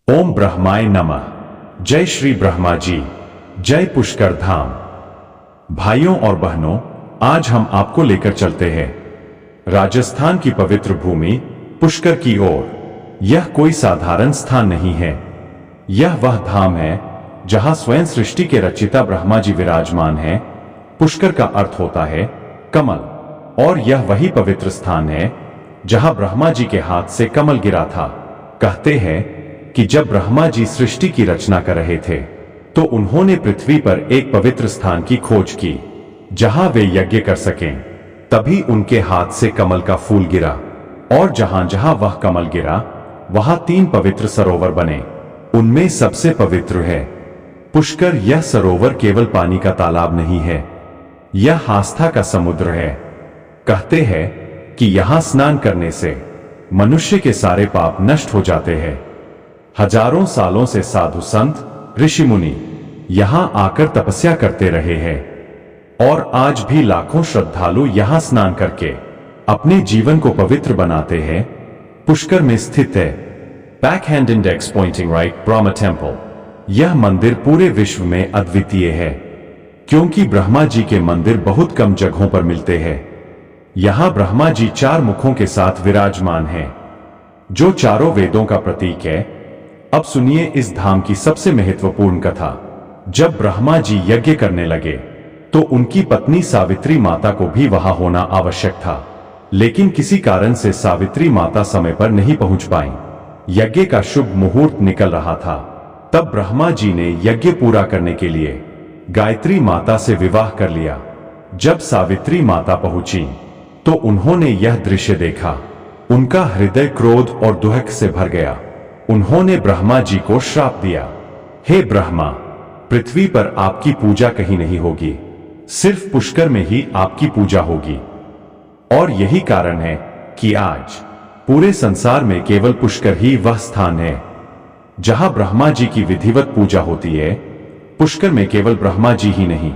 ओम ब्रह्माय नमः। जय श्री ब्रह्मा जी, जय पुष्कर धाम। भाइयों और बहनों, आज हम आपको लेकर चलते हैं राजस्थान की पवित्र भूमि पुष्कर की ओर। यह कोई साधारण स्थान नहीं है, यह वह धाम है जहां स्वयं सृष्टि के रचयिता ब्रह्मा जी विराजमान हैं। पुष्कर का अर्थ होता है कमल, और यह वही पवित्र स्थान है जहां ब्रह्मा जी के हाथ से कमल गिरा था। कहते हैं कि जब ब्रह्मा जी सृष्टि की रचना कर रहे थे तो उन्होंने पृथ्वी पर एक पवित्र स्थान की खोज की जहां वे यज्ञ कर सकें। तभी उनके हाथ से कमल का फूल गिरा, और जहां जहां वह कमल गिरा वहां 3 पवित्र सरोवर बने। उनमें सबसे पवित्र है पुष्कर। यह सरोवर केवल पानी का तालाब नहीं है, यह आस्था का समुद्र है। कहते हैं कि यहां स्नान करने से मनुष्य के सारे पाप नष्ट हो जाते हैं। हजारों सालों से साधु संत ऋषि मुनि यहां आकर तपस्या करते रहे हैं, और आज भी लाखों श्रद्धालु यहां स्नान करके अपने जीवन को पवित्र बनाते हैं। पुष्कर में स्थित है backhand index pointing right Brahma temple. यह मंदिर पूरे विश्व में अद्वितीय है, क्योंकि ब्रह्मा जी के मंदिर बहुत कम जगहों पर मिलते हैं। यहां ब्रह्मा जी 4 मुखों के साथ विराजमान हैं, जो चारों वेदों का प्रतीक है। अब सुनिए इस धाम की सबसे महत्वपूर्ण कथा। जब ब्रह्मा जी यज्ञ करने लगे तो उनकी पत्नी सावित्री माता को भी वहां होना आवश्यक था, लेकिन किसी कारण से सावित्री माता समय पर नहीं पहुंच पाई। यज्ञ का शुभ मुहूर्त निकल रहा था, तब ब्रह्मा जी ने यज्ञ पूरा करने के लिए गायत्री माता से विवाह कर लिया। जब सावित्री माता पहुंची तो उन्होंने यह दृश्य देखा। उनका हृदय क्रोध और दुख से भर गया। उन्होंने ब्रह्मा जी को श्राप दिया, हे ब्रह्मा, पृथ्वी पर आपकी पूजा कहीं नहीं होगी, सिर्फ पुष्कर में ही आपकी पूजा होगी। और यही कारण है कि आज पूरे संसार में केवल पुष्कर ही वह स्थान है जहां ब्रह्मा जी की विधिवत पूजा होती है। पुष्कर में केवल ब्रह्मा जी ही नहीं,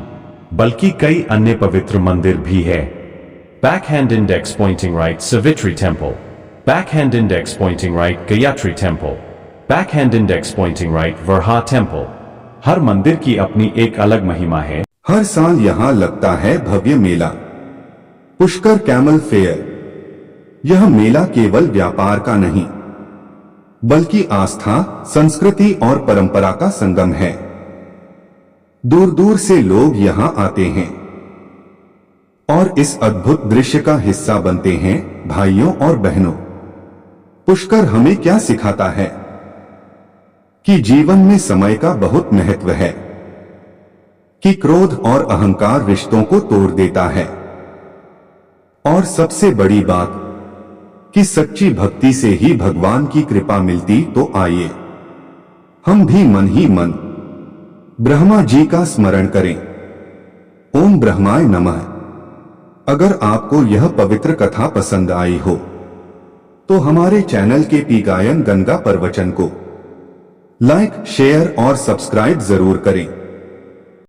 बल्कि कई अन्य पवित्र मंदिर भी है। Backhand index pointing right Savitri temple, backhand index pointing right Gayatri temple, backhand index pointing right Varaha temple. हर मंदिर की अपनी एक अलग महिमा है। हर साल यहाँ लगता है भव्य मेला, पुष्कर कैमल फेयर। यह मेला केवल व्यापार का नहीं, बल्कि आस्था, संस्कृति और परंपरा का संगम है। दूर दूर से लोग यहाँ आते हैं और इस अद्भुत दृश्य का हिस्सा बनते हैं। भाइयों और बहनों, पुष्कर हमें क्या सिखाता है? कि जीवन में समय का बहुत महत्व है, कि क्रोध और अहंकार रिश्तों को तोड़ देता है, और सबसे बड़ी बात कि सच्ची भक्ति से ही भगवान की कृपा मिलती। तो आइए हम भी मन ही मन ब्रह्मा जी का स्मरण करें। ओम ब्रह्माय नमः। अगर आपको यह पवित्र कथा पसंद आई हो तो हमारे चैनल के पी गायन गंगा प्रवचन को लाइक, शेयर और सब्सक्राइब जरूर करें।